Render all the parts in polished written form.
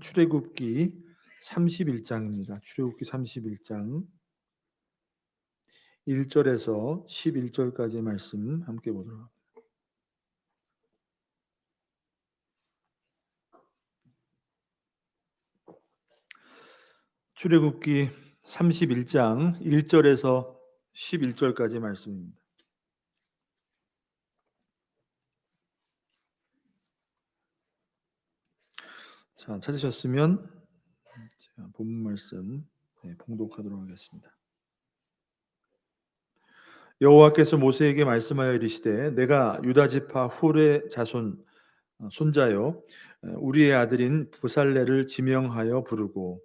출애굽기 31장입니다. 출애굽기 31장 1절에서 11절까지의 말씀 함께 보도록 합니다. 출애굽기 31장 1절에서 11절까지의 말씀입니다. 자, 찾으셨으면 본문 말씀 봉독하도록 하겠습니다. 여호와께서 모세에게 말씀하여 이르시되 내가 유다 지파 훌의 자손 손자요 우리의 아들인 부살레를 지명하여 부르고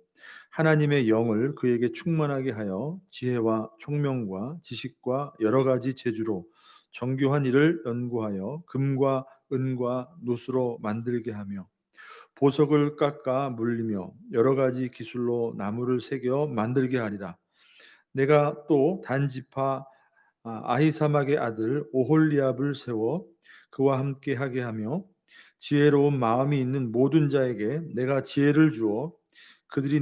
하나님의 영을 그에게 충만하게 하여 지혜와 총명과 지식과 여러 가지 재주로 정교한 일을 연구하여 금과 은과 놋으로 만들게 하며 보석을 깎아 물리며 여러 가지 기술로 나무를 새겨 만들게 하리라. 내가 또 단지파 아히사막의 아들 오홀리압을 세워 그와 함께 하게 하며 지혜로운 마음이 있는 모든 자에게 내가 지혜를 주어 그들이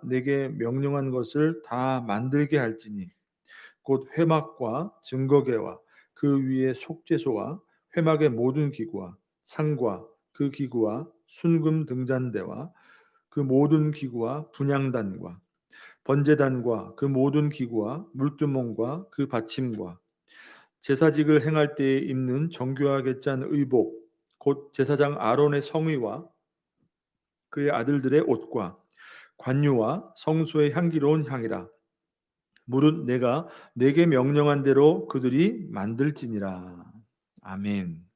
내게 명령한 것을 다 만들게 할지니 곧 회막과 증거계와 그 위에 속죄소와 회막의 모든 기구와 상과 그 기구와 순금 등잔대와 그 모든 기구와 분향단과 번제단과 그 모든 기구와 물두멍과 그 받침과 제사직을 행할 때에 입는 정교하게 짠 의복 곧 제사장 아론의 성의와 그의 아들들의 옷과 관유와 성소의 향기로운 향이라. 무릇 내가 내게 명령한 대로 그들이 만들지니라. 아멘.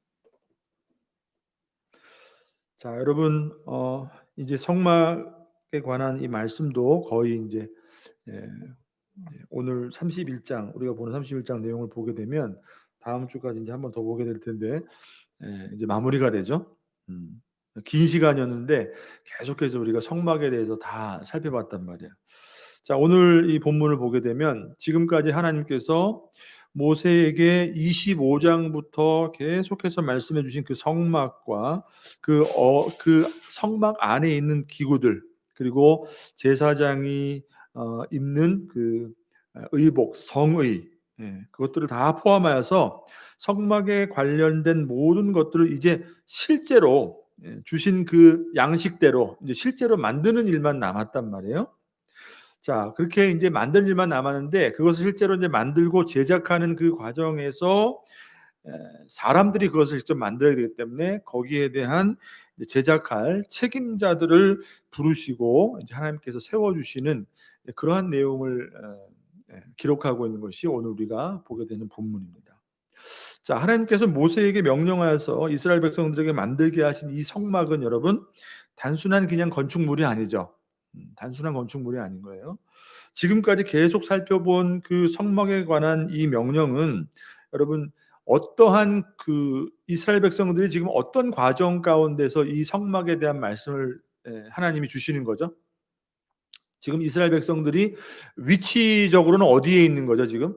자, 여러분, 이제 성막에 관한 이 말씀도 거의 이제 예, 오늘 31장 우리가 보는 31장 내용을 보게 되면 다음 주까지 이제 한번 더 보게 될 텐데 이제 마무리가 되죠. 긴 시간이었는데 계속해서 우리가 성막에 대해서 다 살펴봤단 말이야. 자, 오늘 이 본문을 보게 되면 지금까지 하나님께서 모세에게 25장부터 계속해서 말씀해 주신 그 성막과 그 성막 안에 있는 기구들 그리고 제사장이 입는 그 의복, 성의 그것들을 다 포함하여서 성막에 관련된 모든 것들을 이제 실제로 주신 그 양식대로 이제 실제로 만드는 일만 남았단 말이에요. 자, 그렇게 이제 만드는 일만 남았는데 그것을 실제로 이제 만들고 제작하는 그 과정에서 사람들이 그것을 직접 만들어야 되기 때문에 거기에 대한 제작할 책임자들을 부르시고 이제 하나님께서 세워주시는 그러한 내용을 기록하고 있는 것이 오늘 우리가 보게 되는 본문입니다. 자, 하나님께서 모세에게 명령하여서 이스라엘 백성들에게 만들게 하신 이 성막은 여러분 단순한 그냥 건축물이 아니죠. 단순한 건축물이 아닌 거예요. 지금까지 계속 살펴본 그 성막에 관한 이 명령은 여러분 어떠한 그 이스라엘 백성들이 지금 어떤 과정 가운데서 이 성막에 대한 말씀을 하나님이 주시는 거죠? 지금 이스라엘 백성들이 위치적으로는 어디에 있는 거죠, 지금?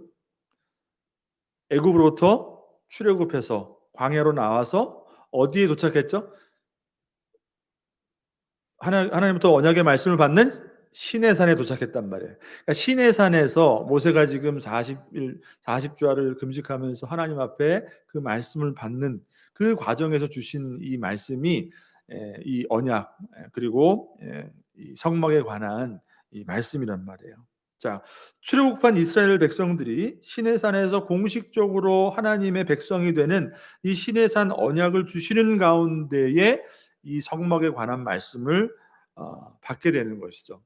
애굽으로부터 출애굽해서 광야로 나와서 어디에 도착했죠? 하나님부터 언약의 말씀을 받는 시내산에 도착했단 말이에요. 그러니까 시내산에서 모세가 지금 40주야를 금식하면서 하나님 앞에 그 말씀을 받는 그 과정에서 주신 이 말씀이 이 언약 그리고 이 성막에 관한 이 말씀이란 말이에요. 자, 출애굽한 이스라엘 백성들이 시내산에서 공식적으로 하나님의 백성이 되는 이 시내산 언약을 주시는 가운데에 이 성막에 관한 말씀을 받게 되는 것이죠.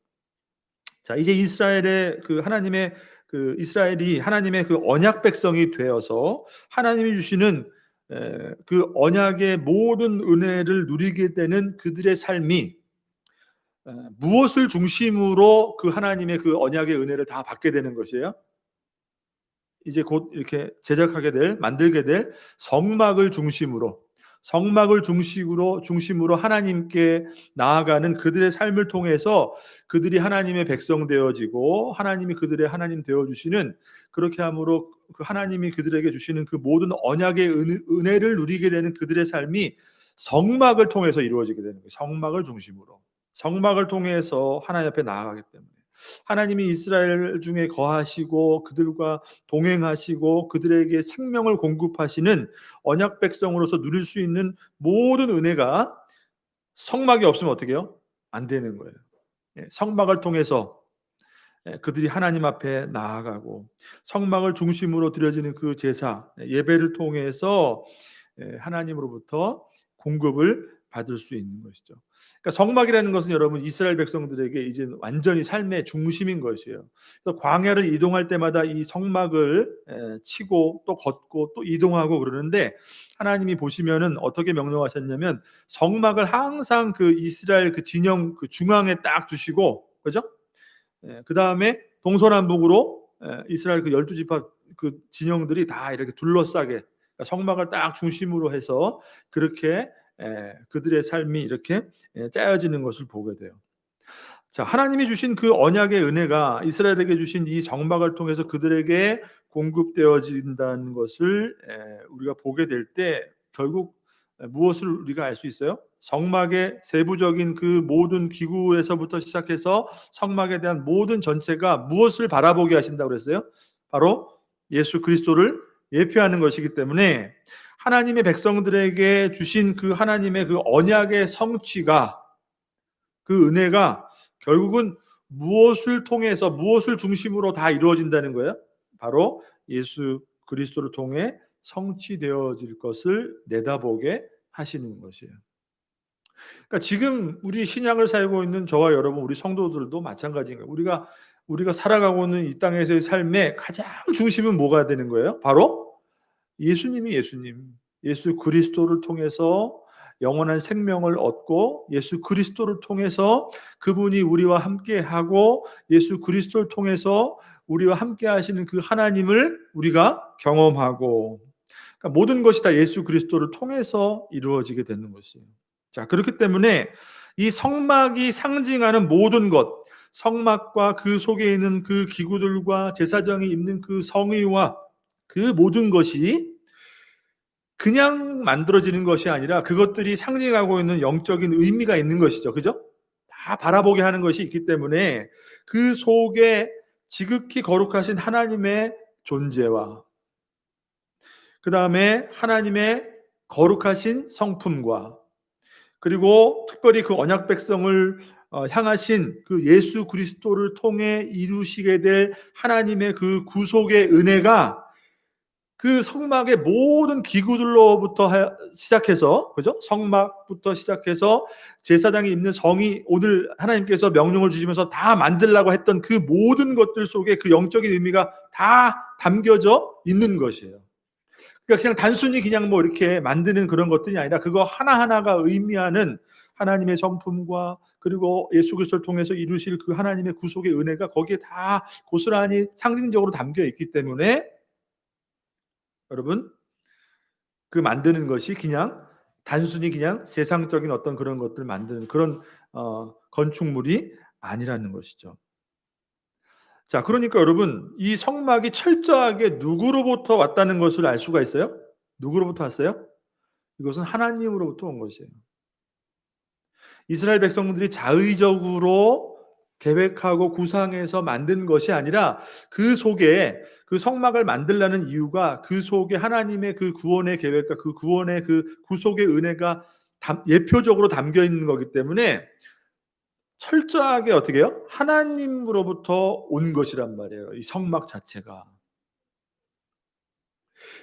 자, 이제 이스라엘의 그 하나님의 그 이스라엘이 하나님의 그 언약 백성이 되어서 하나님이 주시는 그 언약의 모든 은혜를 누리게 되는 그들의 삶이 무엇을 중심으로 그 하나님의 그 언약의 은혜를 다 받게 되는 것이에요? 이제 곧 이렇게 만들게 될 성막을 중심으로 하나님께 나아가는 그들의 삶을 통해서 그들이 하나님의 백성 되어지고 하나님이 그들의 하나님 되어 주시는 그렇게 함으로 그 하나님이 그들에게 주시는 그 모든 언약의 은혜를 누리게 되는 그들의 삶이 성막을 통해서 이루어지게 되는 거예요. 성막을 중심으로. 성막을 통해서 하나님 앞에 나아가기 때문에 하나님이 이스라엘 중에 거하시고 그들과 동행하시고 그들에게 생명을 공급하시는 언약 백성으로서 누릴 수 있는 모든 은혜가 성막이 없으면 어떻게 해요? 안 되는 거예요. 성막을 통해서 그들이 하나님 앞에 나아가고 성막을 중심으로 드려지는 그 제사, 예배를 통해서 하나님으로부터 공급을 받을 수 있는 것이죠. 그러니까 성막이라는 것은 여러분 이스라엘 백성들에게 이제 완전히 삶의 중심인 것이에요. 그래서 광야를 이동할 때마다 이 성막을 치고 또 걷고 또 이동하고 그러는데 하나님이 보시면은 어떻게 명령하셨냐면 성막을 항상 그 이스라엘 그 진영 그 중앙에 딱 두시고 그죠? 그 다음에 동서남북으로 이스라엘 그 12지파 그 진영들이 다 이렇게 둘러싸게 그러니까 성막을 딱 중심으로 해서 그렇게 그들의 삶이 이렇게 짜여지는 것을 보게 돼요. 자, 하나님이 주신 그 언약의 은혜가 이스라엘에게 주신 이 성막을 통해서 그들에게 공급되어진다는 것을 우리가 보게 될 때 결국 무엇을 우리가 알 수 있어요? 성막의 세부적인 그 모든 기구에서부터 시작해서 성막에 대한 모든 전체가 무엇을 바라보게 하신다고 그랬어요? 바로 예수 그리스도를 예표하는 것이기 때문에 하나님의 백성들에게 주신 그 하나님의 그 언약의 성취가 그 은혜가 결국은 무엇을 통해서 무엇을 중심으로 다 이루어진다는 거예요? 바로 예수 그리스도를 통해 성취되어질 것을 내다보게 하시는 것이에요. 그러니까 지금 우리 신약을 살고 있는 저와 여러분 우리 성도들도 마찬가지인 거예요. 우리가 살아가고 있는 이 땅에서의 삶의 가장 중심은 뭐가 되는 거예요? 바로 예수님, 예수 그리스도를 통해서 영원한 생명을 얻고 예수 그리스도를 통해서 그분이 우리와 함께하고 예수 그리스도를 통해서 우리와 함께 하시는 그 하나님을 우리가 경험하고 그러니까 모든 것이 다 예수 그리스도를 통해서 이루어지게 되는 것이에요. 자, 그렇기 때문에 이 성막이 상징하는 모든 것, 성막과 그 속에 있는 그 기구들과 제사장이 입는 그 성의와 그 모든 것이 그냥 만들어지는 것이 아니라 그것들이 상징하고 있는 영적인 의미가 있는 것이죠. 그죠? 다 바라보게 하는 것이 있기 때문에 그 속에 지극히 거룩하신 하나님의 존재와 그 다음에 하나님의 거룩하신 성품과 그리고 특별히 그 언약 백성을 향하신 그 예수 그리스도를 통해 이루시게 될 하나님의 그 구속의 은혜가 그 성막의 모든 기구들로부터 시작해서 그죠? 성막부터 시작해서 제사장이 입는 성이 오늘 하나님께서 명령을 주시면서 다 만들라고 했던 그 모든 것들 속에 그 영적인 의미가 다 담겨져 있는 것이에요. 그러니까 그냥 단순히 그냥 뭐 이렇게 만드는 그런 것들이 아니라 그거 하나하나가 의미하는 하나님의 성품과 그리고 예수 그리스도를 통해서 이루실 그 하나님의 구속의 은혜가 거기에 다 고스란히 상징적으로 담겨 있기 때문에 여러분 그 만드는 것이 그냥 단순히 그냥 세상적인 어떤 그런 것들 만드는 그런 건축물이 아니라는 것이죠. 자, 그러니까 여러분 이 성막이 철저하게 누구로부터 왔다는 것을 알 수가 있어요? 누구로부터 왔어요? 이것은 하나님으로부터 온 것이에요. 이스라엘 백성들이 자의적으로 계획하고 구상해서 만든 것이 아니라 그 속에 그 성막을 만들라는 이유가 그 속에 하나님의 그 구원의 계획과 그 구원의 그 구속의 은혜가 예표적으로 담겨 있는 거기 때문에 철저하게 어떻게 해요? 하나님으로부터 온 것이란 말이에요. 이 성막 자체가.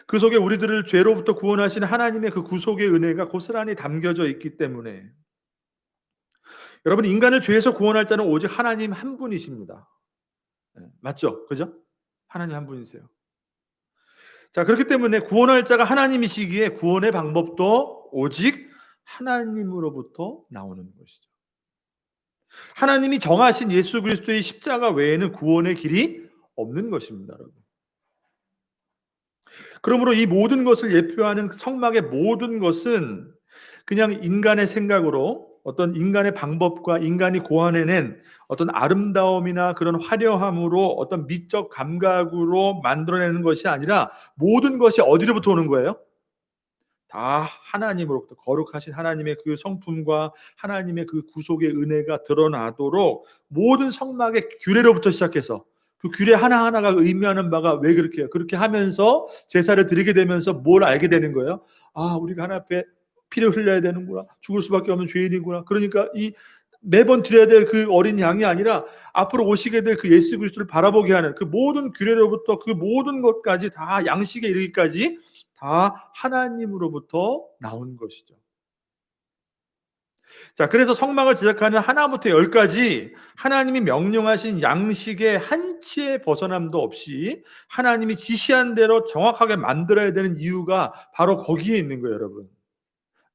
그 속에 우리들을 죄로부터 구원하신 하나님의 그 구속의 은혜가 고스란히 담겨져 있기 때문에 여러분 인간을 죄에서 구원할 자는 오직 하나님 한 분이십니다. 맞죠? 그죠? 하나님 한 분이세요. 자, 그렇기 때문에 구원할 자가 하나님이시기에 구원의 방법도 오직 하나님으로부터 나오는 것이죠. 하나님이 정하신 예수 그리스도의 십자가 외에는 구원의 길이 없는 것입니다, 여러분. 그러므로 이 모든 것을 예표하는 성막의 모든 것은 그냥 인간의 생각으로 어떤 인간의 방법과 인간이 고안해낸 어떤 아름다움이나 그런 화려함으로 어떤 미적 감각으로 만들어내는 것이 아니라 모든 것이 어디로부터 오는 거예요? 다 하나님으로부터 거룩하신 하나님의 그 성품과 하나님의 그 구속의 은혜가 드러나도록 모든 성막의 규례로부터 시작해서 그 규례 하나하나가 의미하는 바가 왜 그렇게 해요? 그렇게 하면서 제사를 드리게 되면서 뭘 알게 되는 거예요? 아, 우리가 하나님 앞에 피를 흘려야 되는구나. 죽을 수밖에 없는 죄인이구나. 그러니까 이 매번 드려야 될 그 어린 양이 아니라 앞으로 오시게 될 그 예수 그리스도를 바라보게 하는 그 모든 규례로부터 그 모든 것까지 다 양식에 이르기까지 다 하나님으로부터 나온 것이죠. 자, 그래서 성막을 제작하는 하나부터 열까지 하나님이 명령하신 양식의 한치의 벗어남도 없이 하나님이 지시한 대로 정확하게 만들어야 되는 이유가 바로 거기에 있는 거예요, 여러분.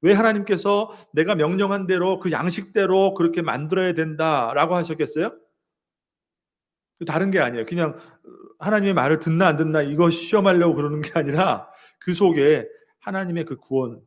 왜 하나님께서 내가 명령한 대로 그 양식대로 그렇게 만들어야 된다라고 하셨겠어요? 다른 게 아니에요. 그냥 하나님의 말을 듣나 안 듣나 이거 시험하려고 그러는 게 아니라 그 속에 하나님의 그 구원,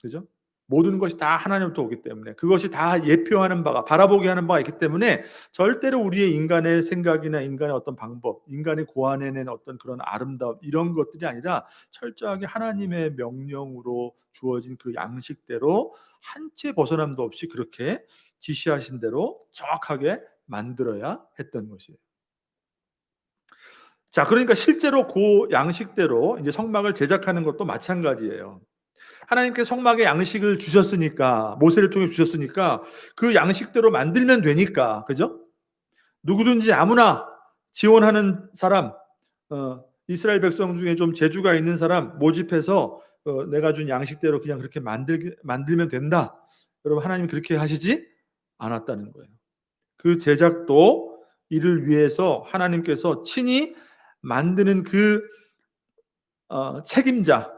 그죠? 모든 것이 다 하나님부터 오기 때문에 그것이 다 예표하는 바가 바라보게 하는 바가 있기 때문에 절대로 우리의 인간의 생각이나 인간의 어떤 방법, 인간이 고안해낸 어떤 그런 아름다움 이런 것들이 아니라 철저하게 하나님의 명령으로 주어진 그 양식대로 한 채 벗어남도 없이 그렇게 지시하신 대로 정확하게 만들어야 했던 것이에요. 자, 그러니까 실제로 그 양식대로 이제 성막을 제작하는 것도 마찬가지예요. 하나님께 성막의 양식을 주셨으니까, 모세를 통해 주셨으니까 그 양식대로 만들면 되니까, 그죠? 누구든지 아무나 지원하는 사람, 이스라엘 백성 중에 좀 재주가 있는 사람 모집해서 내가 준 양식대로 그냥 그렇게 만들면 된다. 여러분, 하나님이 그렇게 하시지 않았다는 거예요. 그 제작도 이를 위해서 하나님께서 친히 만드는 그 책임자,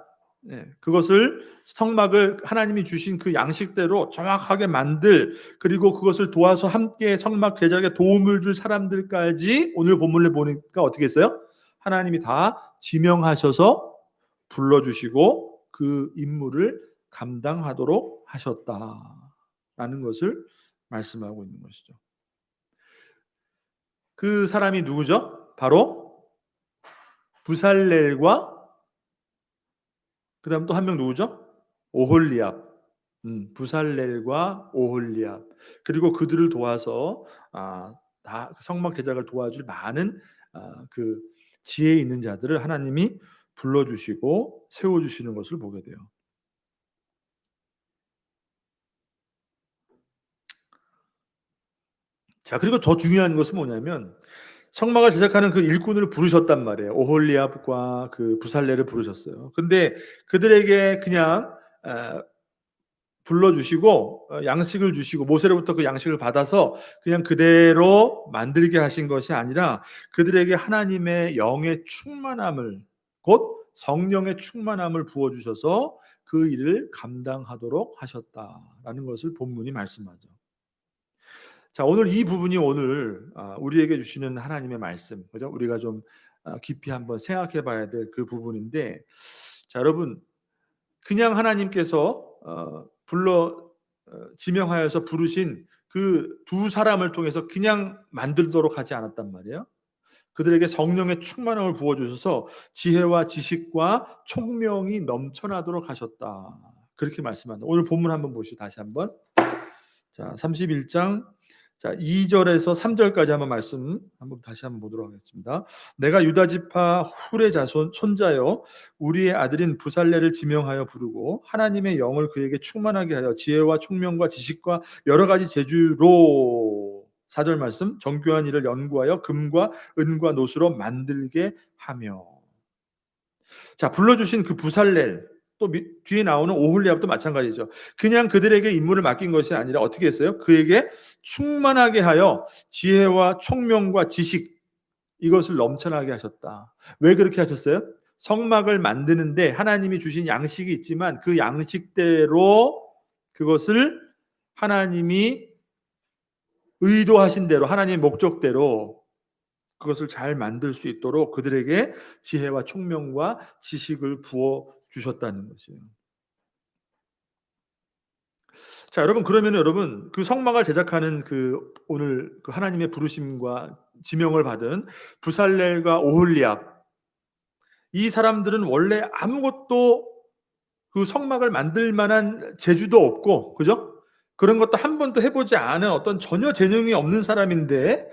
그것을 성막을 하나님이 주신 그 양식대로 정확하게 만들, 그리고 그것을 도와서 함께 성막 제작에 도움을 줄 사람들까지 오늘 본문을 보니까 어떻게 했어요? 하나님이 다 지명하셔서 불러주시고 그 임무를 감당하도록 하셨다라는 것을 말씀하고 있는 것이죠. 그 사람이 누구죠? 바로 부살렐과 그다음 또 한 명 누구죠? 오홀리압. 부살렐과 오홀리압. 그리고 그들을 도와서 다 성막 제작을 도와줄 많은 그 지혜 있는 자들을 하나님이 불러주시고 세워주시는 것을 보게 돼요. 자, 그리고 더 중요한 것은 뭐냐면 성막을 제작하는 그 일꾼을 부르셨단 말이에요. 오홀리압과 그 부살레를 부르셨어요. 근데 그들에게 그냥 불러주시고 양식을 주시고 모세로부터 그 양식을 받아서 그냥 그대로 만들게 하신 것이 아니라 그들에게 하나님의 영의 충만함을, 곧 성령의 충만함을 부어주셔서 그 일을 감당하도록 하셨다라는 것을 본문이 말씀하죠. 자, 오늘 이 부분이 오늘 우리에게 주시는 하나님의 말씀, 그죠? 우리가 좀 깊이 한번 생각해 봐야 될 그 부분인데, 자, 여러분, 그냥 하나님께서 불러 지명하여서 부르신 그 두 사람을 통해서 그냥 만들도록 하지 않았단 말이에요. 그들에게 성령의 충만함을 부어 주셔서 지혜와 지식과 총명이 넘쳐나도록 하셨다. 그렇게 말씀합니다. 오늘 본문 한번 보시죠. 다시 한번. 자, 31장 자, 2절에서 3절까지 한번 말씀 한번 다시 한번 보도록 하겠습니다. 내가 유다 지파 훌의 자손 손자여 우리의 아들인 부살레를 지명하여 부르고 하나님의 영을 그에게 충만하게 하여 지혜와 총명과 지식과 여러 가지 재주로 4절 말씀 정교한 일을 연구하여 금과 은과 노수로 만들게 하며. 자, 불러주신 그 부살렐 또 뒤에 나오는 오홀리압도 마찬가지죠. 그냥 그들에게 임무를 맡긴 것이 아니라 어떻게 했어요? 그에게 충만하게 하여 지혜와 총명과 지식 이것을 넘쳐나게 하셨다. 왜 그렇게 하셨어요? 성막을 만드는데 하나님이 주신 양식이 있지만 그 양식대로 그것을 하나님이 의도하신 대로 하나님의 목적대로 그것을 잘 만들 수 있도록 그들에게 지혜와 총명과 지식을 부어 주셨다는 것이에요. 자, 여러분, 그러면 여러분 그 성막을 제작하는 그 오늘 그 하나님의 부르심과 지명을 받은 부살렐과 오홀리압 이 사람들은 원래 아무것도 그 성막을 만들 만한 재주도 없고, 그죠? 그런 것도 한 번도 해보지 않은 어떤 전혀 재능이 없는 사람인데,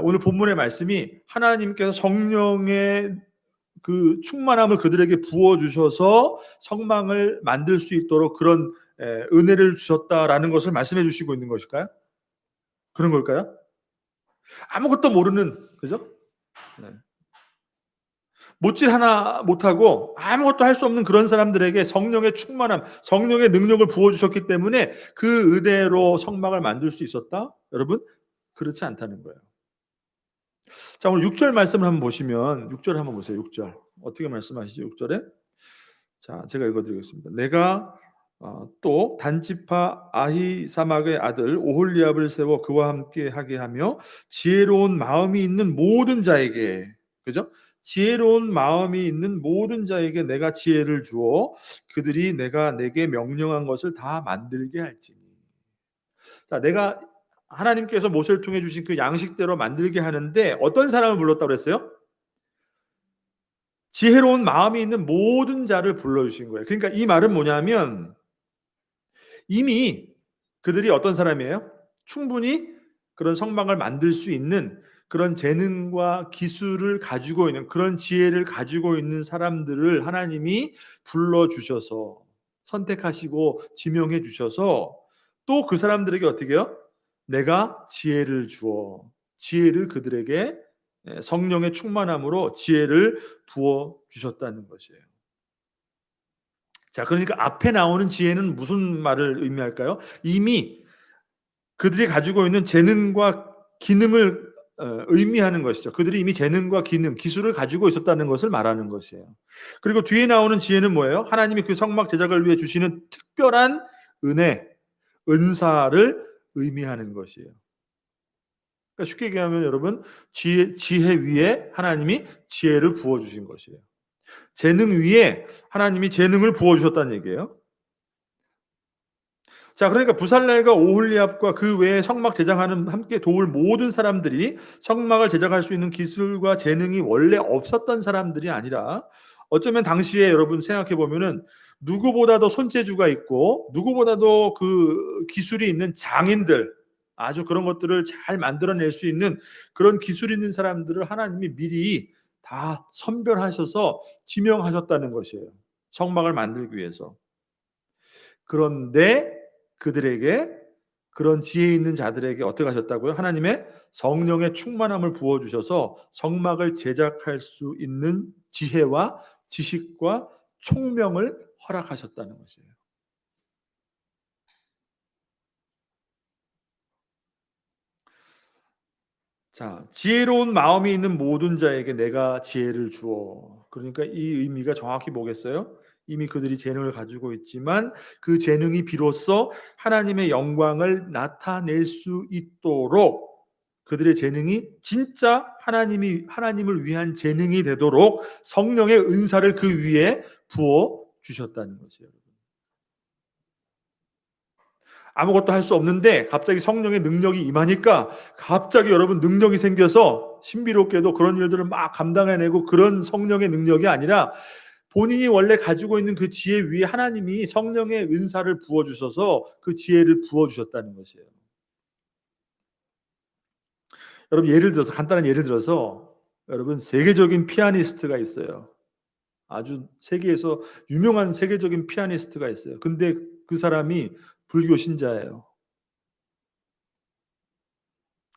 오늘 본문의 말씀이 하나님께서 성령의 그 충만함을 그들에게 부어 주셔서 성막을 만들 수 있도록 그런 은혜를 주셨다라는 것을 말씀해 주시고 있는 것일까요? 그런 걸까요? 아무것도 모르는, 그죠? 네. 못질 하나 못하고 아무것도 할 수 없는 그런 사람들에게 성령의 충만함, 성령의 능력을 부어주셨기 때문에 그 의대로 성막을 만들 수 있었다? 여러분, 그렇지 않다는 거예요. 자, 오늘 6절 말씀을 한번 보시면, 6절 한번 보세요. 6절 어떻게 말씀하시죠? 6절에 자, 제가 읽어드리겠습니다. 내가 또 단지파 아히사막의 아들 오홀리압을 세워 그와 함께 하게 하며 지혜로운 마음이 있는 모든 자에게, 그죠? 지혜로운 마음이 있는 모든 자에게 내가 지혜를 주어 그들이 내가 내게 명령한 것을 다 만들게 할지니. 자, 내가 하나님께서 모세를 통해 주신 그 양식대로 만들게 하는데 어떤 사람을 불렀다고 그랬어요? 지혜로운 마음이 있는 모든 자를 불러주신 거예요. 그러니까 이 말은 뭐냐면 이미 그들이 어떤 사람이에요? 충분히 그런 성막을 만들 수 있는 그런 재능과 기술을 가지고 있는, 그런 지혜를 가지고 있는 사람들을 하나님이 불러주셔서 선택하시고 지명해 주셔서 또 그 사람들에게 어떻게 해요? 내가 지혜를 주어 지혜를 그들에게 성령의 충만함으로 지혜를 부어 주셨다는 것이에요. 자, 그러니까 앞에 나오는 지혜는 무슨 말을 의미할까요? 이미 그들이 가지고 있는 재능과 기능을 의미하는 것이죠. 그들이 이미 재능과 기능, 기술을 가지고 있었다는 것을 말하는 것이에요. 그리고 뒤에 나오는 지혜는 뭐예요? 하나님이 그 성막 제작을 위해 주시는 특별한 은혜, 은사를 의미하는 것이에요. 그러니까 쉽게 얘기하면 여러분, 지혜 위에 하나님이 지혜를 부어주신 것이에요. 재능 위에 하나님이 재능을 부어주셨다는 얘기예요. 자, 그러니까 부살렐과 오홀리압과 그 외에 성막 제작하는 함께 도울 모든 사람들이 성막을 제작할 수 있는 기술과 재능이 원래 없었던 사람들이 아니라 어쩌면 당시에 여러분 생각해 보면은 누구보다도 손재주가 있고 누구보다도 그 기술이 있는 장인들, 아주 그런 것들을 잘 만들어낼 수 있는 그런 기술 있는 사람들을 하나님이 미리 다 선별하셔서 지명하셨다는 것이에요. 성막을 만들기 위해서. 그런데 그들에게, 그런 지혜 있는 자들에게 어떻게 하셨다고요? 하나님의 성령의 충만함을 부어주셔서 성막을 제작할 수 있는 지혜와 지식과 총명을 허락하셨다는 것이에요. 자, 지혜로운 마음이 있는 모든 자에게 내가 지혜를 주어. 그러니까 이 의미가 정확히 뭐겠어요? 이미 그들이 재능을 가지고 있지만 그 재능이 비로소 하나님의 영광을 나타낼 수 있도록, 그들의 재능이 진짜 하나님을 위한 재능이 되도록 성령의 은사를 그 위에 부어 주셨다는 것이에요. 아무것도 할 수 없는데 갑자기 성령의 능력이 임하니까 갑자기 여러분 능력이 생겨서 신비롭게도 그런 일들을 막 감당해내고, 그런 성령의 능력이 아니라 본인이 원래 가지고 있는 그 지혜 위에 하나님이 성령의 은사를 부어주셔서 그 지혜를 부어주셨다는 것이에요. 여러분, 예를 들어서, 간단한 예를 들어서, 여러분 세계적인 피아니스트가 있어요. 아주 세계에서 유명한 세계적인 피아니스트가 있어요. 근데 그 사람이 불교 신자예요.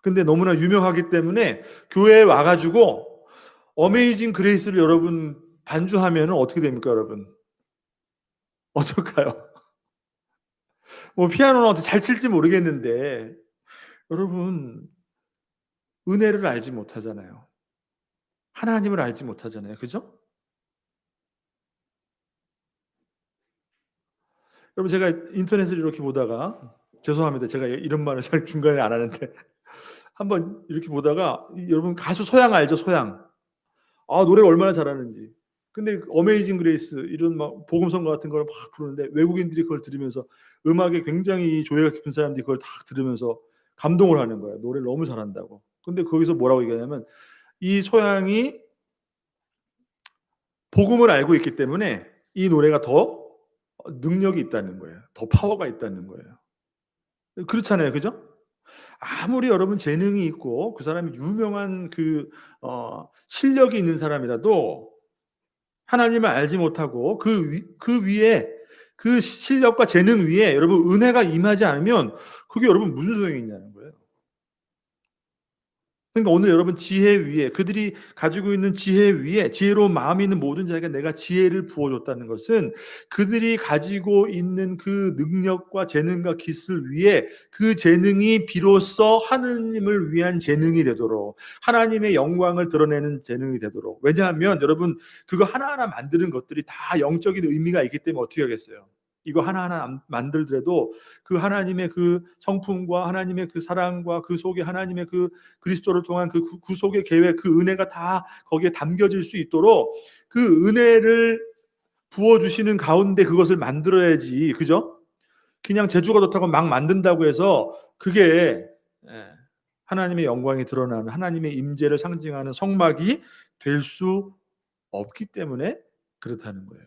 근데 너무나 유명하기 때문에 교회에 와가지고 어메이징 그레이스를 여러분 반주하면 어떻게 됩니까, 여러분? 어떨까요? 뭐 피아노는 어떻게 잘 칠지 모르겠는데 여러분, 은혜를 알지 못하잖아요. 하나님을 알지 못하잖아요. 그죠? 여러분, 제가 인터넷을 이렇게 보다가, 죄송합니다. 제가 이런 말을 잘 중간에 안 하는데 한번 이렇게 보다가, 여러분 가수 소양 알죠? 소양. 아, 노래를 얼마나 잘하는지. 근데 어메이징 그레이스 이런 막 복음성가 같은 걸 막 부르는데 외국인들이 그걸 들으면서, 음악에 굉장히 조예가 깊은 사람들이 그걸 다 들으면서 감동을 하는 거예요. 노래를 너무 잘한다고. 근데 거기서 뭐라고 얘기하냐면 이 소양이 복음을 알고 있기 때문에 이 노래가 더 능력이 있다는 거예요. 더 파워가 있다는 거예요. 그렇잖아요. 그죠? 아무리 여러분 재능이 있고 그 사람이 유명한 실력이 있는 사람이라도 하나님을 알지 못하고 그 위에 그 실력과 재능 위에 여러분 은혜가 임하지 않으면 그게 여러분 무슨 소용이 있냐는 거예요. 그러니까 오늘 여러분 지혜 위에 그들이 가지고 있는 지혜 위에 지혜로운 마음이 있는 모든 자에게 내가 지혜를 부어줬다는 것은 그들이 가지고 있는 그 능력과 재능과 기술 위에 그 재능이 비로소 하나님을 위한 재능이 되도록 하나님의 영광을 드러내는 재능이 되도록 왜냐하면 여러분 그거 하나하나 만드는 것들이 다 영적인 의미가 있기 때문에 어떻게 하겠어요? 이거 하나하나 만들더라도 그 하나님의 그 성품과 하나님의 그 사랑과 그 속에 하나님의 그 그리스도를 통한 그 구속의 계획, 그 은혜가 다 거기에 담겨질 수 있도록 그 은혜를 부어주시는 가운데 그것을 만들어야지, 그죠? 그냥 재주가 좋다고 막 만든다고 해서 그게 하나님의 영광이 드러나는 하나님의 임재를 상징하는 성막이 될 수 없기 때문에 그렇다는 거예요.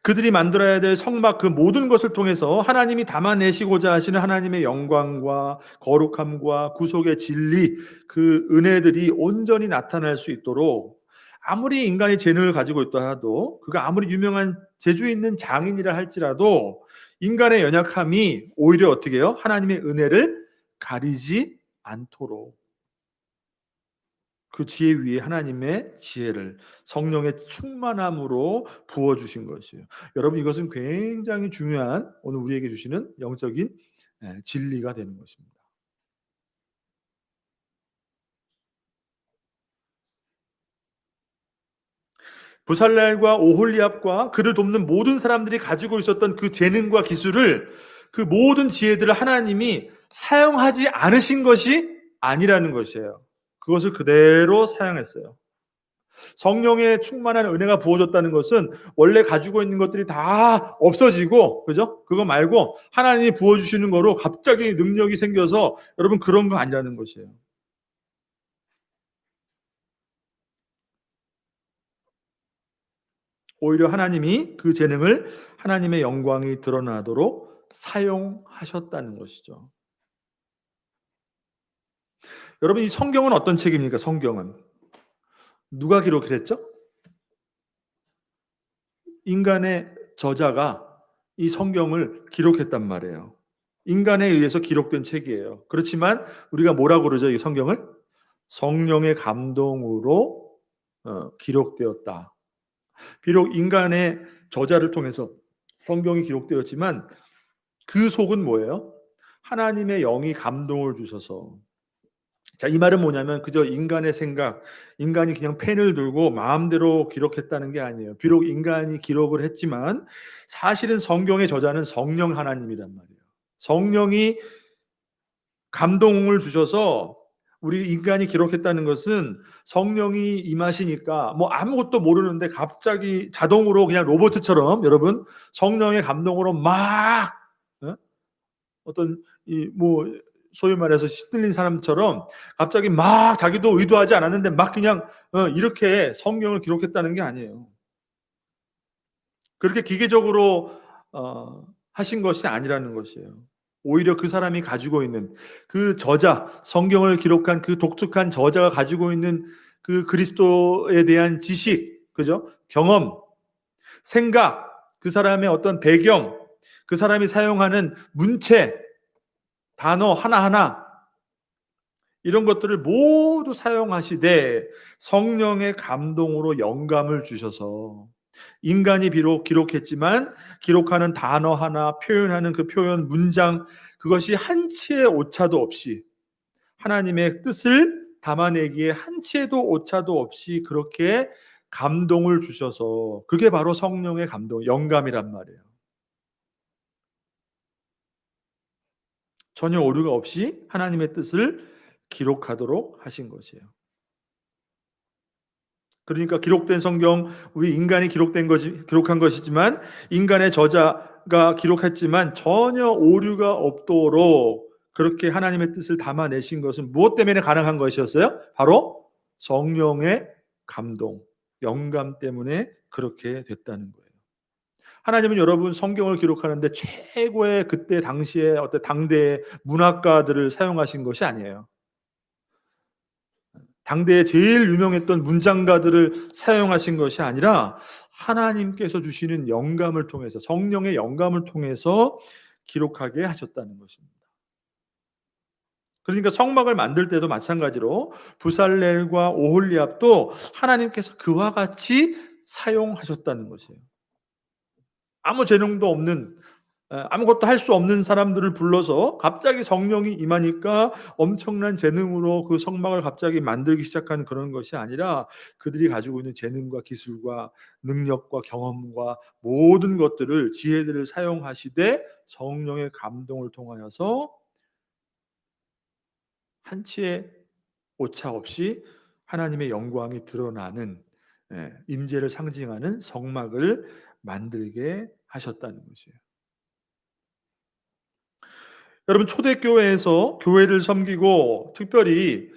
그들이 만들어야 될 성막 그 모든 것을 통해서 하나님이 담아내시고자 하시는 하나님의 영광과 거룩함과 구속의 진리 그 은혜들이 온전히 나타날 수 있도록 아무리 인간이 재능을 가지고 있다 하도 그가 아무리 유명한 재주 있는 장인이라 할지라도 인간의 연약함이 오히려 어떻게 해요? 하나님의 은혜를 가리지 않도록 그 지혜 위에 하나님의 지혜를 성령의 충만함으로 부어주신 것이에요. 여러분 이것은 굉장히 중요한 오늘 우리에게 주시는 영적인 진리가 되는 것입니다. 부살렐과 오홀리압과 그를 돕는 모든 사람들이 가지고 있었던 그 재능과 기술을 그 모든 지혜들을 하나님이 사용하지 않으신 것이 아니라는 것이에요. 그것을 그대로 사용했어요. 성령의 충만한 은혜가 부어졌다는 것은 원래 가지고 있는 것들이 다 없어지고, 그죠? 그거 말고 하나님이 부어주시는 거로 갑자기 능력이 생겨서 여러분 그런 거 아니라는 것이에요. 오히려 하나님이 그 재능을 하나님의 영광이 드러나도록 사용하셨다는 것이죠. 여러분 이 성경은 어떤 책입니까? 성경은 누가 기록했죠? 인간의 저자가 이 성경을 기록했단 말이에요. 인간에 의해서 기록된 책이에요. 그렇지만 우리가 뭐라고 그러죠? 이 성경을? 성령의 감동으로 기록되었다. 비록 인간의 저자를 통해서 성경이 기록되었지만 그 속은 뭐예요? 하나님의 영이 감동을 주셔서 자, 이 말은 뭐냐면 그저 인간의 생각, 인간이 그냥 펜을 들고 마음대로 기록했다는 게 아니에요. 비록 인간이 기록을 했지만 사실은 성경의 저자는 성령 하나님이란 말이에요. 성령이 감동을 주셔서 우리 인간이 기록했다는 것은 성령이 임하시니까 뭐 아무것도 모르는데 갑자기 자동으로 그냥 로봇처럼 여러분 성령의 감동으로 막 어떤 뭐 소위 말해서 시들린 사람처럼 갑자기 막 자기도 의도하지 않았는데 막 그냥 이렇게 성경을 기록했다는 게 아니에요. 그렇게 기계적으로 하신 것이 아니라는 것이에요. 오히려 그 사람이 가지고 있는 그 저자, 성경을 기록한 그 독특한 저자가 가지고 있는 그 그리스도에 대한 지식, 그죠? 경험, 생각, 그 사람의 어떤 배경, 그 사람이 사용하는 문체, 단어 하나하나 이런 것들을 모두 사용하시되 성령의 감동으로 영감을 주셔서 인간이 비록 기록했지만 기록하는 단어 하나 표현하는 그 표현 문장 그것이 한치의 오차도 없이 하나님의 뜻을 담아내기에 한치에도 오차도 없이 그렇게 감동을 주셔서 그게 바로 성령의 감동, 영감이란 말이에요. 전혀 오류가 없이 하나님의 뜻을 기록하도록 하신 것이에요. 그러니까 기록된 성경 우리 인간이 기록한 것이지만 인간의 저자가 기록했지만 전혀 오류가 없도록 그렇게 하나님의 뜻을 담아내신 것은 무엇 때문에 가능한 것이었어요? 바로 성령의 감동, 영감 때문에 그렇게 됐다는 거예요. 하나님은 여러분 성경을 기록하는데 최고의 그때 당시에 어떤 당대의 문학가들을 사용하신 것이 아니에요. 당대에 제일 유명했던 문장가들을 사용하신 것이 아니라 하나님께서 주시는 영감을 통해서, 성령의 영감을 통해서 기록하게 하셨다는 것입니다. 그러니까 성막을 만들 때도 마찬가지로 부살렐과 오홀리압도 하나님께서 그와 같이 사용하셨다는 것이에요. 아무 재능도 없는, 아무것도 할 수 없는 사람들을 불러서 갑자기 성령이 임하니까 엄청난 재능으로 그 성막을 갑자기 만들기 시작한 그런 것이 아니라 그들이 가지고 있는 재능과 기술과 능력과 경험과 모든 것들을, 지혜들을 사용하시되 성령의 감동을 통하여서 한치의 오차 없이 하나님의 영광이 드러나는, 임재를 상징하는 성막을 만들게 하셨다는 것이에요. 여러분, 초대교회에서 교회를 섬기고 특별히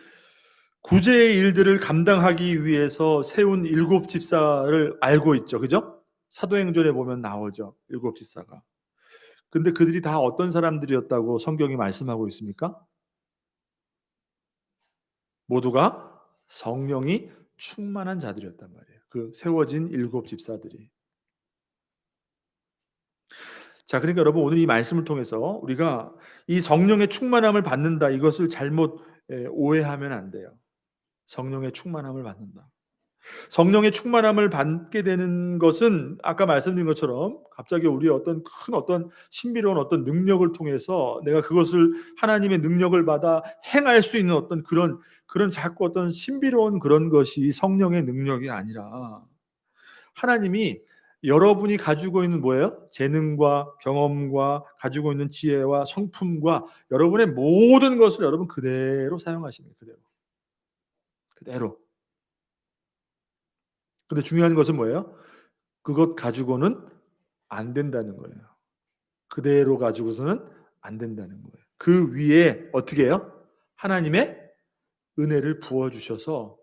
구제의 일들을 감당하기 위해서 세운 일곱 집사를 알고 있죠. 그죠? 사도행전에 보면 나오죠. 일곱 집사가. 근데 그들이 다 어떤 사람들이었다고 성경이 말씀하고 있습니까? 모두가 성령이 충만한 자들이었단 말이에요. 그 세워진 일곱 집사들이. 자, 그러니까 여러분, 오늘 이 말씀을 통해서 우리가 이 성령의 충만함을 받는다, 이것을 잘못 오해하면 안 돼요. 성령의 충만함을 받는다. 성령의 충만함을 받게 되는 것은 아까 말씀드린 것처럼 갑자기 우리의 어떤 큰 어떤 신비로운 어떤 능력을 통해서 내가 그것을, 하나님의 능력을 받아 행할 수 있는 어떤 그런 자꾸 어떤 신비로운 그런 것이 성령의 능력이 아니라, 하나님이 여러분이 가지고 있는 뭐예요? 재능과 경험과 가지고 있는 지혜와 성품과 여러분의 모든 것을 여러분 그대로 사용하시는 거예요. 그대로. 근데 중요한 것은 뭐예요? 그것 가지고는 안 된다는 거예요. 그대로 가지고서는 안 된다는 거예요. 그 위에 어떻게 해요? 하나님의 은혜를 부어주셔서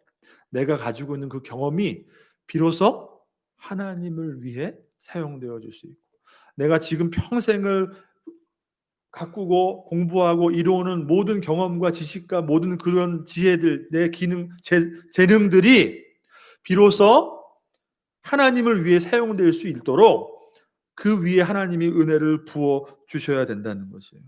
내가 가지고 있는 그 경험이 비로소 하나님을 위해 사용되어 줄 수 있고, 내가 지금 평생을 가꾸고 공부하고 이루어오는 모든 경험과 지식과 모든 그런 지혜들, 내 재능들이 비로소 하나님을 위해 사용될 수 있도록 그 위에 하나님이 은혜를 부어 주셔야 된다는 것이에요.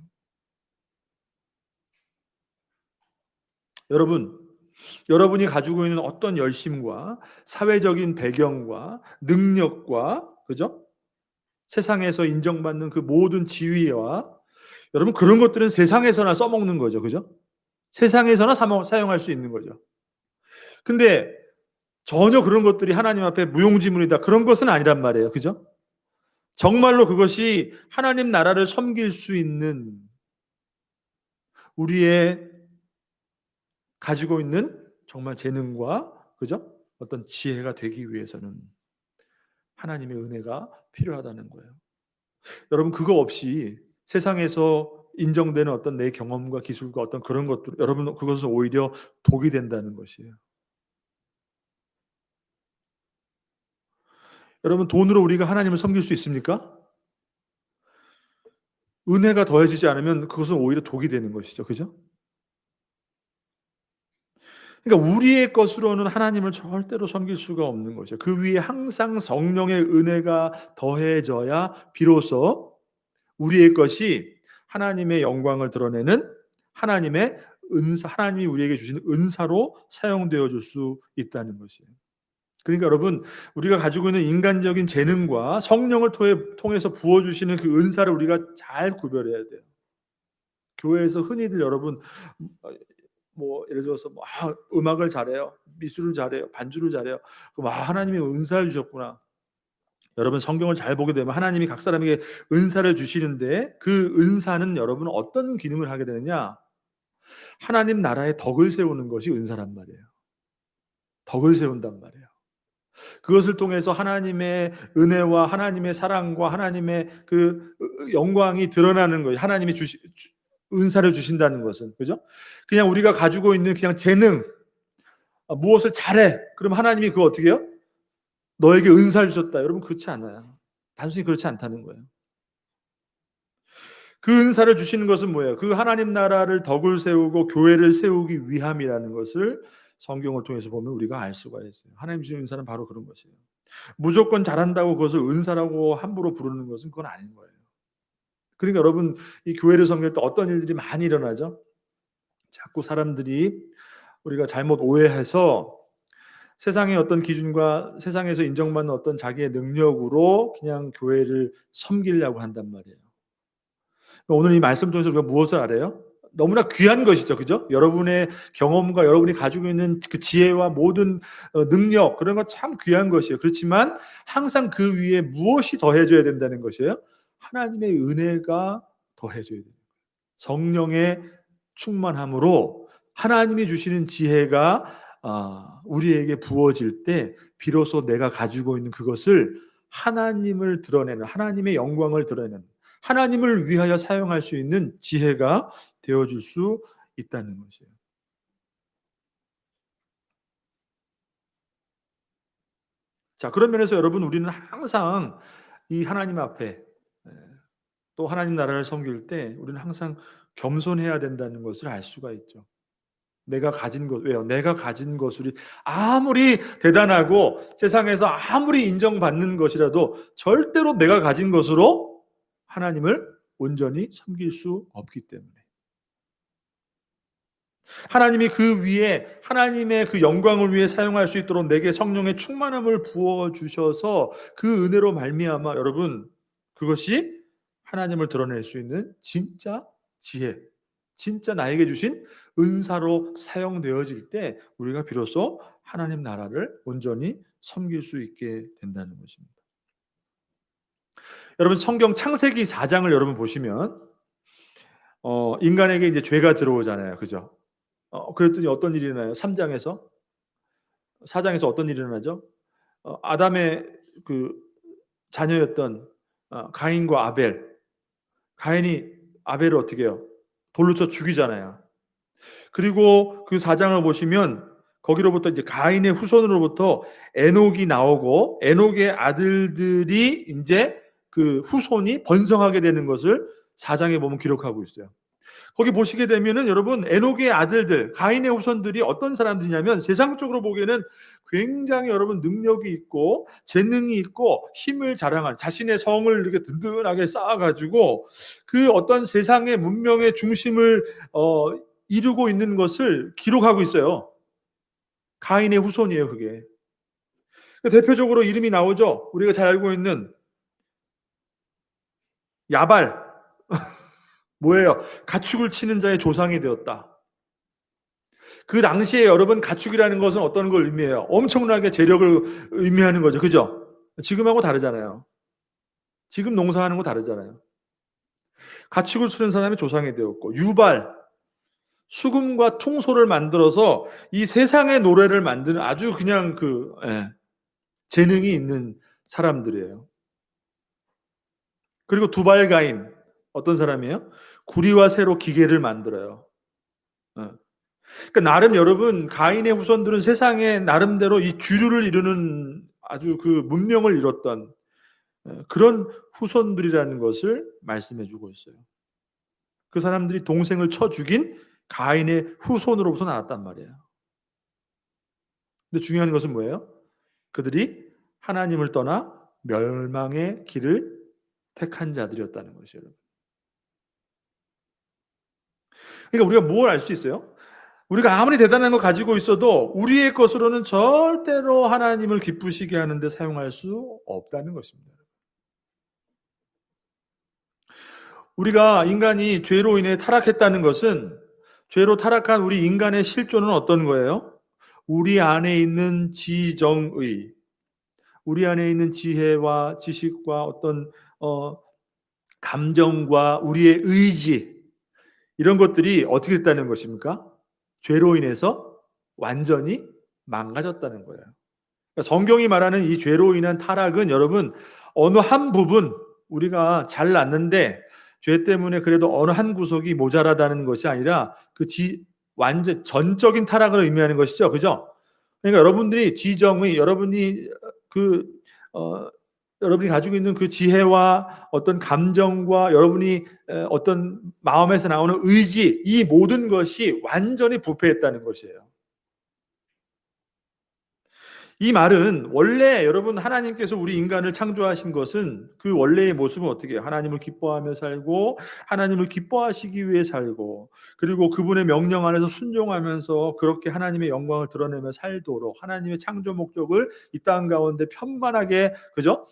여러분이 가지고 있는 어떤 열심과 사회적인 배경과 능력과, 그죠? 세상에서 인정받는 그 모든 지위와, 여러분 그런 것들은 세상에서나 써먹는 거죠. 그죠? 세상에서나 사용할 수 있는 거죠. 근데 전혀 그런 것들이 하나님 앞에 무용지물이다, 그런 것은 아니란 말이에요. 그죠? 정말로 그것이 하나님 나라를 섬길 수 있는 우리의 가지고 있는 정말 재능과, 그죠? 어떤 지혜가 되기 위해서는 하나님의 은혜가 필요하다는 거예요. 여러분, 그거 없이 세상에서 인정되는 어떤 내 경험과 기술과 어떤 그런 것들, 여러분 그것은 오히려 독이 된다는 것이에요. 여러분, 돈으로 우리가 하나님을 섬길 수 있습니까? 은혜가 더해지지 않으면 그것은 오히려 독이 되는 것이죠. 그죠? 그러니까 우리의 것으로는 하나님을 절대로 섬길 수가 없는 거죠. 그 위에 항상 성령의 은혜가 더해져야 비로소 우리의 것이 하나님의 영광을 드러내는 하나님의 은사, 하나님이 우리에게 주신 은사로 사용되어 줄 수 있다는 것이에요. 그러니까 여러분, 우리가 가지고 있는 인간적인 재능과 성령을 통해서 부어주시는 그 은사를 우리가 잘 구별해야 돼요. 교회에서 흔히들 여러분, 뭐 예를 들어서 음악을 잘해요, 미술을 잘해요, 반주를 잘해요. 그럼 하나님이 은사를 주셨구나. 여러분, 성경을 잘 보게 되면 하나님이 각 사람에게 은사를 주시는데 그 은사는 여러분 어떤 기능을 하게 되느냐? 하나님 나라의 덕을 세우는 것이 은사란 말이에요. 덕을 세운단 말이에요. 그것을 통해서 하나님의 은혜와 하나님의 사랑과 하나님의 그 영광이 드러나는 거예요. 하나님이 은사를 주신다는 것은, 그죠? 그냥 우리가 가지고 있는 그냥 재능, 무엇을 잘해. 그럼 하나님이 그거 어떻게 해요? 너에게 은사를 주셨다. 여러분 그렇지 않아요. 단순히 그렇지 않다는 거예요. 그 은사를 주시는 것은 뭐예요? 그 하나님 나라를 덕을 세우고 교회를 세우기 위함이라는 것을 성경을 통해서 보면 우리가 알 수가 있어요. 하나님 주신 은사는 바로 그런 것이에요. 무조건 잘한다고 그것을 은사라고 함부로 부르는 것은 그건 아닌 거예요. 그러니까 여러분 이 교회를 섬길 때 어떤 일들이 많이 일어나죠? 자꾸 사람들이 우리가 잘못 오해해서 세상의 어떤 기준과 세상에서 인정받는 어떤 자기의 능력으로 그냥 교회를 섬기려고 한단 말이에요. 오늘 이 말씀 통해서 우리가 무엇을 알아요? 너무나 귀한 것이죠. 그죠? 여러분의 경험과 여러분이 가지고 있는 그 지혜와 모든 능력, 그런 건 참 귀한 것이에요. 그렇지만 항상 그 위에 무엇이 더해져야 된다는 것이에요? 하나님의 은혜가 더해져야 돼요. 성령의 충만함으로 하나님이 주시는 지혜가 우리에게 부어질 때 비로소 내가 가지고 있는 그것을 하나님을 드러내는, 하나님의 영광을 드러내는, 하나님을 위하여 사용할 수 있는 지혜가 되어줄 수 있다는 것이에요. 자, 그런 면에서 여러분 우리는 항상 이 하나님 앞에 또 하나님 나라를 섬길 때 우리는 항상 겸손해야 된다는 것을 알 수가 있죠. 내가 가진 것, 왜요? 내가 가진 것이 아무리 대단하고 세상에서 아무리 인정받는 것이라도 절대로 내가 가진 것으로 하나님을 온전히 섬길 수 없기 때문에. 하나님이 그 위에 하나님의 그 영광을 위해 사용할 수 있도록 내게 성령의 충만함을 부어 주셔서 그 은혜로 말미암아 여러분 그것이 하나님을 드러낼 수 있는 진짜 지혜, 진짜 나에게 주신 은사로 사용되어질 때 우리가 비로소 하나님 나라를 온전히 섬길 수 있게 된다는 것입니다. 여러분 성경 창세기 4장을 여러분 보시면 인간에게 이제 죄가 들어오잖아요. 그죠? 그랬더니 어떤 일이 일어나요? 3장에서 4장에서 어떤 일이 일어나죠? 아담의 그 자녀였던 가인과 아벨. 가인이 아벨을 어떻게 해요? 돌로 쳐 죽이잖아요. 그리고 그 4장을 보시면 거기로부터 이제 가인의 후손으로부터 에녹이 나오고 에녹의 아들들이 이제 그 후손이 번성하게 되는 것을 4장에 보면 기록하고 있어요. 거기 보시게 되면은 여러분 에녹의 아들들, 가인의 후손들이 어떤 사람들이냐면 세상적으로 보기에는 굉장히 여러분 능력이 있고 재능이 있고 힘을 자랑한 자신의 성을 이렇게 든든하게 쌓아가지고 그 어떤 세상의 문명의 중심을 이루고 있는 것을 기록하고 있어요. 가인의 후손이에요, 그게. 대표적으로 이름이 나오죠. 우리가 잘 알고 있는 야발. 뭐예요? 가축을 치는 자의 조상이 되었다. 그 당시에 여러분 가축이라는 것은 어떤 걸 의미해요? 엄청나게 재력을 의미하는 거죠. 그죠? 지금하고 다르잖아요. 지금 농사하는 거 다르잖아요. 가축을 치는 사람이 조상이 되었고 유발, 수금과 퉁소를 만들어서 이 세상의 노래를 만드는 아주 그냥 재능이 있는 사람들이에요. 그리고 두발가인 어떤 사람이에요? 구리와 새로 기계를 만들어요. 그러니까 나름 여러분 가인의 후손들은 세상에 나름대로 이 주류를 이루는 아주 그 문명을 이뤘던 그런 후손들이라는 것을 말씀해주고 있어요. 그 사람들이 동생을 쳐 죽인 가인의 후손으로부터 나왔단 말이에요. 근데 중요한 것은 뭐예요? 그들이 하나님을 떠나 멸망의 길을 택한 자들이었다는 것이에요. 그러니까 우리가 뭘 알 수 있어요? 우리가 아무리 대단한 거 가지고 있어도 우리의 것으로는 절대로 하나님을 기쁘시게 하는데 사용할 수 없다는 것입니다. 우리가 인간이 죄로 인해 타락했다는 것은 죄로 타락한 우리 인간의 실존은 어떤 거예요? 우리 안에 있는 지정의, 우리 안에 있는 지혜와 지식과 어떤 감정과 우리의 의지 이런 것들이 어떻게 됐다는 것입니까? 죄로 인해서 완전히 망가졌다는 거예요. 그러니까 성경이 말하는 이 죄로 인한 타락은 여러분 어느 한 부분 우리가 잘 났는데 죄 때문에 그래도 어느 한 구석이 모자라다는 것이 아니라 완전 전적인 타락을 의미하는 것이죠. 그죠? 그러니까 여러분들이 지정의 여러분이 그 어 여러분이 가지고 있는 그 지혜와 어떤 감정과 여러분이 어떤 마음에서 나오는 의지, 이 모든 것이 완전히 부패했다는 것이에요. 이 말은 원래 여러분 하나님께서 우리 인간을 창조하신 것은 그 원래의 모습은 어떻게 해요? 하나님을 기뻐하며 살고 하나님을 기뻐하시기 위해 살고 그리고 그분의 명령 안에서 순종하면서 그렇게 하나님의 영광을 드러내며 살도록 하나님의 창조 목적을 이 땅 가운데 편만하게 그죠?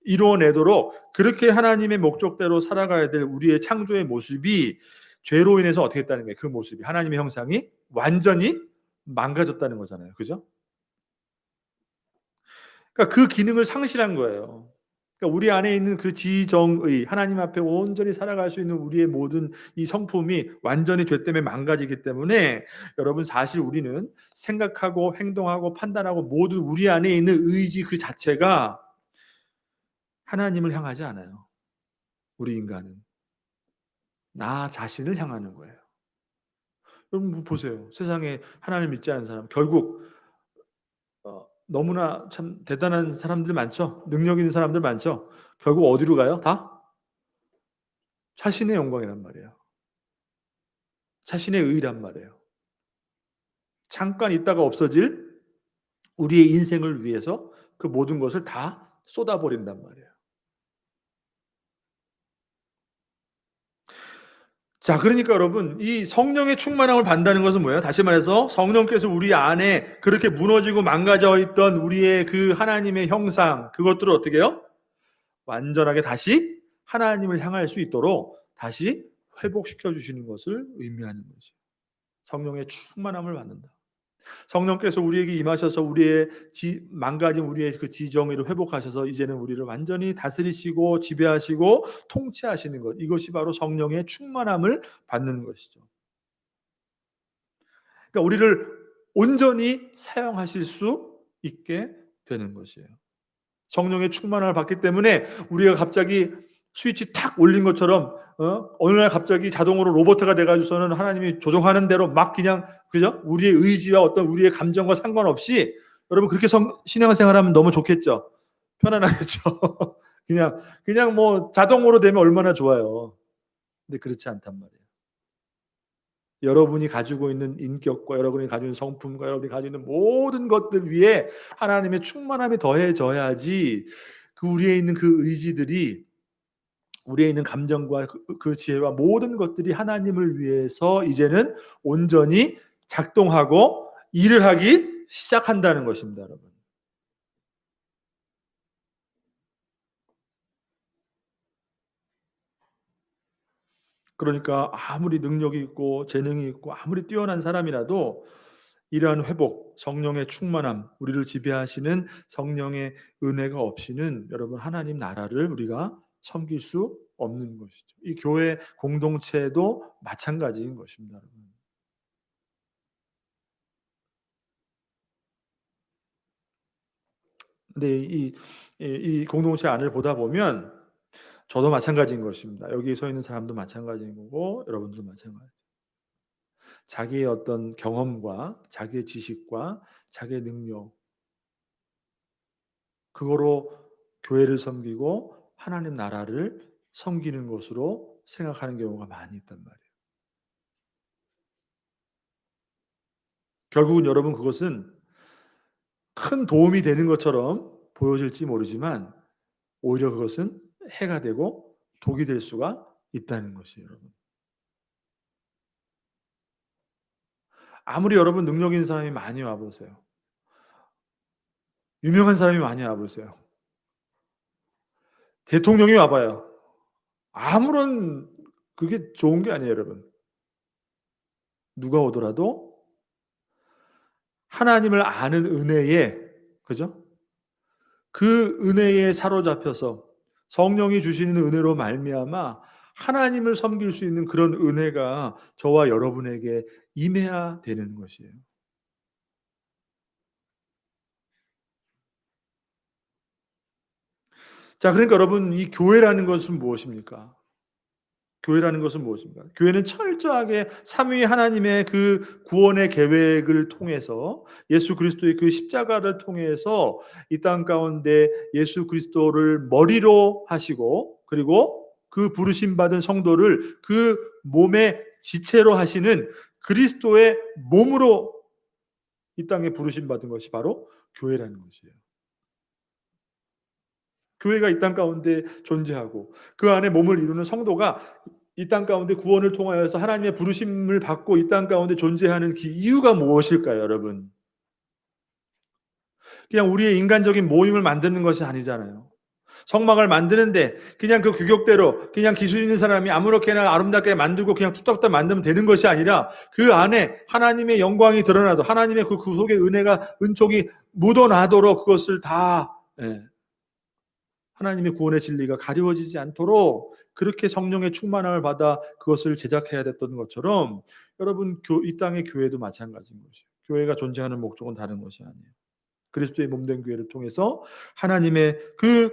이루어내도록 그렇게 하나님의 목적대로 살아가야 될 우리의 창조의 모습이 죄로 인해서 어떻게 했다는 거예요? 그 모습이 하나님의 형상이 완전히 망가졌다는 거잖아요. 그죠? 그러니까 그 기능을 상실한 거예요. 그러니까 우리 안에 있는 그 지정의 하나님 앞에 온전히 살아갈 수 있는 우리의 모든 이 성품이 완전히 죄 때문에 망가지기 때문에 여러분 사실 우리는 생각하고 행동하고 판단하고 모든 우리 안에 있는 의지 그 자체가 하나님을 향하지 않아요. 우리 인간은 나 자신을 향하는 거예요. 여러분 보세요. 세상에 하나님을 믿지 않는 사람 결국 너무나 참 대단한 사람들 많죠. 능력 있는 사람들 많죠. 결국 어디로 가요? 다 자신의 영광이란 말이에요. 자신의 의란 말이에요. 잠깐 있다가 없어질 우리의 인생을 위해서 그 모든 것을 다 쏟아버린단 말이에요. 자, 그러니까 여러분, 이 성령의 충만함을 받는다는 것은 뭐예요? 다시 말해서 성령께서 우리 안에 그렇게 무너지고 망가져 있던 우리의 그 하나님의 형상, 그것들을 어떻게 해요? 완전하게 다시 하나님을 향할 수 있도록 다시 회복시켜 주시는 것을 의미하는 것이에요. 성령의 충만함을 받는다. 성령께서 우리에게 임하셔서 우리의 망가진 우리의 그 지정의를 회복하셔서 이제는 우리를 완전히 다스리시고 지배하시고 통치하시는 것. 이것이 바로 성령의 충만함을 받는 것이죠. 그러니까 우리를 온전히 사용하실 수 있게 되는 것이에요. 성령의 충만함을 받기 때문에 우리가 갑자기 스위치 탁 올린 것처럼 어느 날 갑자기 자동으로 로봇가 돼가지고서는 하나님이 조종하는 대로 막 그냥 그죠? 우리의 의지와 어떤 우리의 감정과 상관없이 여러분 그렇게 신앙생활하면 너무 좋겠죠. 편안하겠죠. 그냥 뭐 자동으로 되면 얼마나 좋아요. 근데 그렇지 않단 말이에요. 여러분이 가지고 있는 인격과 여러분이 가지고 있는 성품과 여러분이 가지고 있는 모든 것들 위에 하나님의 충만함이 더해져야지 그 우리에 있는 그 의지들이 우리에 있는 감정과 그 지혜와 모든 것들이 하나님을 위해서 이제는 온전히 작동하고 일을 하기 시작한다는 것입니다, 여러분. 그러니까 아무리 능력이 있고 재능이 있고 아무리 뛰어난 사람이라도 이러한 회복, 성령의 충만함, 우리를 지배하시는 성령의 은혜가 없이는 여러분 하나님 나라를 우리가 섬길 수 없는 것이죠. 이 교회 공동체도 마찬가지인 것입니다, 여러분. 근데 이 공동체 안을 보다 보면 저도 마찬가지인 것입니다. 여기 서 있는 사람도 마찬가지인 거고 여러분도 마찬가지. 자기의 어떤 경험과 자기의 지식과 자기의 능력 그거로 교회를 섬기고 하나님 나라를 섬기는 것으로 생각하는 경우가 많이 있단 말이에요. 결국은 여러분 그것은 큰 도움이 되는 것처럼 보여질지 모르지만 오히려 그것은 해가 되고 독이 될 수가 있다는 것이에요, 여러분. 아무리 여러분 능력 있는 사람이 많이 와 보세요. 유명한 사람이 많이 와 보세요. 대통령이 와 봐요. 아무런 그게 좋은 게 아니에요, 여러분. 누가 오더라도 하나님을 아는 은혜에 그죠? 그 은혜에 사로잡혀서 성령이 주시는 은혜로 말미암아 하나님을 섬길 수 있는 그런 은혜가 저와 여러분에게 임해야 되는 것이에요. 자, 그러니까 여러분 이 교회라는 것은 무엇입니까? 교회라는 것은 무엇입니까? 교회는 철저하게 삼위 하나님의 그 구원의 계획을 통해서 예수 그리스도의 그 십자가를 통해서 이 땅 가운데 예수 그리스도를 머리로 하시고 그리고 그 부르심 받은 성도를 그 몸의 지체로 하시는 그리스도의 몸으로 이 땅에 부르심 받은 것이 바로 교회라는 것이에요. 교회가 이 땅 가운데 존재하고 그 안에 몸을 이루는 성도가 이 땅 가운데 구원을 통하여서 하나님의 부르심을 받고 이 땅 가운데 존재하는 그 이유가 무엇일까요, 여러분? 그냥 우리의 인간적인 모임을 만드는 것이 아니잖아요. 성막을 만드는데 그냥 그 규격대로 그냥 기술 있는 사람이 아무렇게나 아름답게 만들고 그냥 뚝딱뚝딱 만들면 되는 것이 아니라 그 안에 하나님의 영광이 드러나도 하나님의 그 구속의 은혜가 은총이 묻어나도록 그것을 다 하나님의 구원의 진리가 가리워지지 않도록 그렇게 성령의 충만함을 받아 그것을 제작해야 됐던 것처럼 여러분 이 땅의 교회도 마찬가지인 것이에요. 교회가 존재하는 목적은 다른 것이 아니에요. 그리스도의 몸된 교회를 통해서 하나님의 그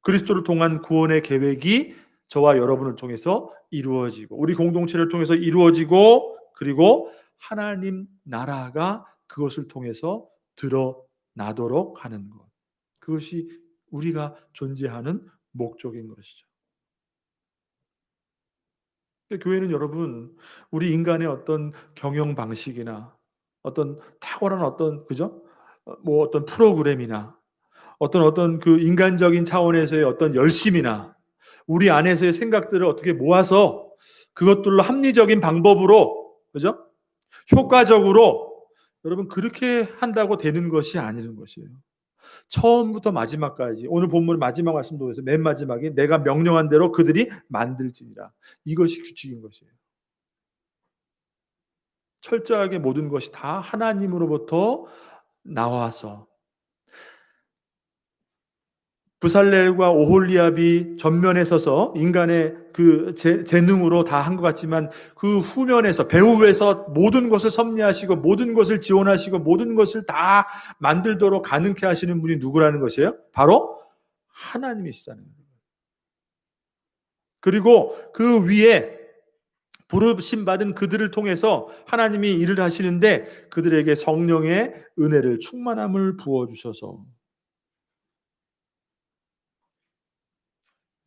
그리스도를 통한 구원의 계획이 저와 여러분을 통해서 이루어지고 우리 공동체를 통해서 이루어지고 그리고 하나님 나라가 그것을 통해서 드러나도록 하는 것. 그것이 우리가 존재하는 목적인 것이죠. 교회는 여러분 우리 인간의 어떤 경영 방식이나 어떤 탁월한 어떤 그죠? 뭐 어떤 프로그램이나 어떤 그 인간적인 차원에서의 어떤 열심이나 우리 안에서의 생각들을 어떻게 모아서 그것들로 합리적인 방법으로 그죠? 효과적으로 여러분 그렇게 한다고 되는 것이 아니는 것이에요. 처음부터 마지막까지 오늘 본문 마지막 말씀도 해서 맨 마지막에 내가 명령한 대로 그들이 만들지니라. 이것이 규칙인 것이에요. 철저하게 모든 것이 다 하나님으로부터 나와서 부살렐과 오홀리압이 전면에 서서 인간의 그 재능으로 다 한 것 같지만 그 후면에서 배후에서 모든 것을 섭리하시고 모든 것을 지원하시고 모든 것을 다 만들도록 가능케 하시는 분이 누구라는 것이에요? 바로 하나님이시잖아요. 그리고 그 위에 부르심 받은 그들을 통해서 하나님이 일을 하시는데 그들에게 성령의 은혜를 충만함을 부어 주셔서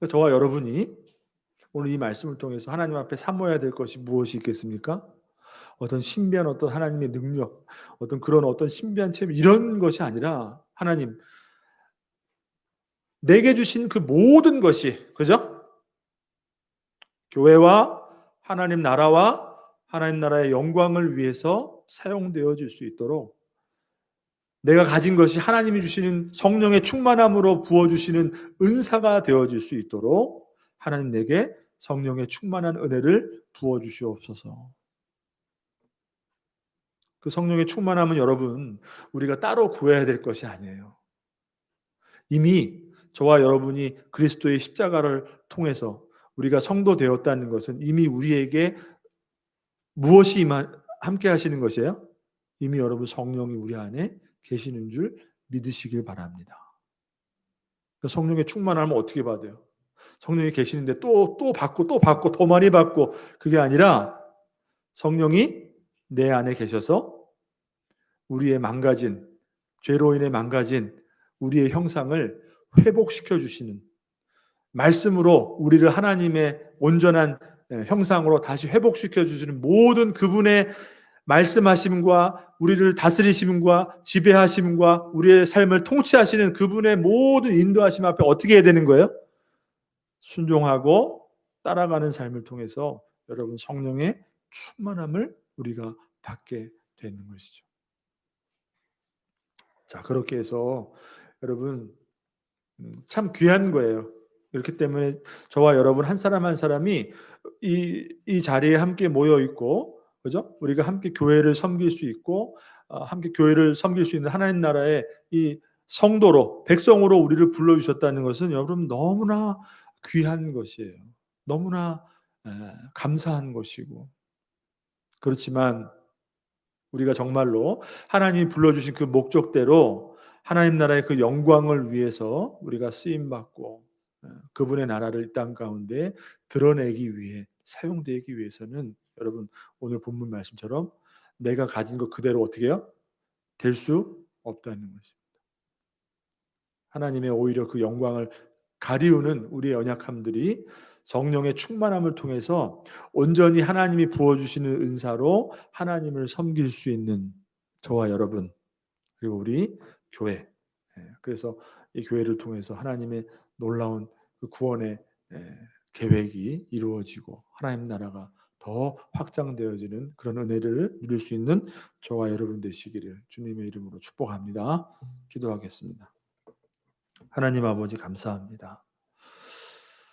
저와 여러분이 오늘 이 말씀을 통해서 하나님 앞에 사모해야 될 것이 무엇이 있겠습니까? 어떤 신비한 어떤 하나님의 능력, 어떤 그런 어떤 신비한 체험 이런 것이 아니라 하나님 내게 주신 그 모든 것이 그죠? 교회와 하나님 나라와 하나님 나라의 영광을 위해서 사용되어질 수 있도록 내가 가진 것이 하나님이 주시는 성령의 충만함으로 부어주시는 은사가 되어질 수 있도록 하나님 내게 성령의 충만한 은혜를 부어주시옵소서. 그 성령의 충만함은 여러분 우리가 따로 구해야 될 것이 아니에요. 이미 저와 여러분이 그리스도의 십자가를 통해서 우리가 성도 되었다는 것은 이미 우리에게 무엇이 함께 하시는 것이에요? 이미 여러분 성령이 우리 안에 계시는 줄 믿으시길 바랍니다. 성령의 충만함을 어떻게 받아요? 성령이 계시는데 또 받고 또 받고 더 많이 받고 그게 아니라 성령이 내 안에 계셔서 우리의 망가진 죄로 인해 망가진 우리의 형상을 회복시켜 주시는 말씀으로 우리를 하나님의 온전한 형상으로 다시 회복시켜 주시는 모든 그분의 말씀하심과 우리를 다스리심과 지배하심과 우리의 삶을 통치하시는 그분의 모든 인도하심 앞에 어떻게 해야 되는 거예요? 순종하고 따라가는 삶을 통해서 여러분 성령의 충만함을 우리가 받게 되는 것이죠. 자, 그렇게 해서 여러분 참 귀한 거예요. 그렇기 때문에 저와 여러분 한 사람 한 사람이 이 자리에 함께 모여 있고, 그죠? 우리가 함께 교회를 섬길 수 있고, 함께 교회를 섬길 수 있는 하나님 나라의 이 성도로, 백성으로 우리를 불러주셨다는 것은 여러분 너무나 귀한 것이에요. 너무나 감사한 것이고. 그렇지만 우리가 정말로 하나님이 불러주신 그 목적대로 하나님 나라의 그 영광을 위해서 우리가 쓰임받고 그분의 나라를 이 땅 가운데 드러내기 위해 사용되기 위해서는 여러분 오늘 본문 말씀처럼 내가 가진 것 그대로 어떻게 해요? 될 수 없다는 것입니다. 하나님의 오히려 그 영광을 가리우는 우리의 연약함들이 성령의 충만함을 통해서 온전히 하나님이 부어주시는 은사로 하나님을 섬길 수 있는 저와 여러분 그리고 우리 교회. 그래서 이 교회를 통해서 하나님의 놀라운 그 구원의 계획이 이루어지고 하나님 나라가 더 확장되어지는 그런 은혜를 누릴 수 있는 저와 여러분 되시기를 주님의 이름으로 축복합니다. 기도하겠습니다. 하나님 아버지 감사합니다.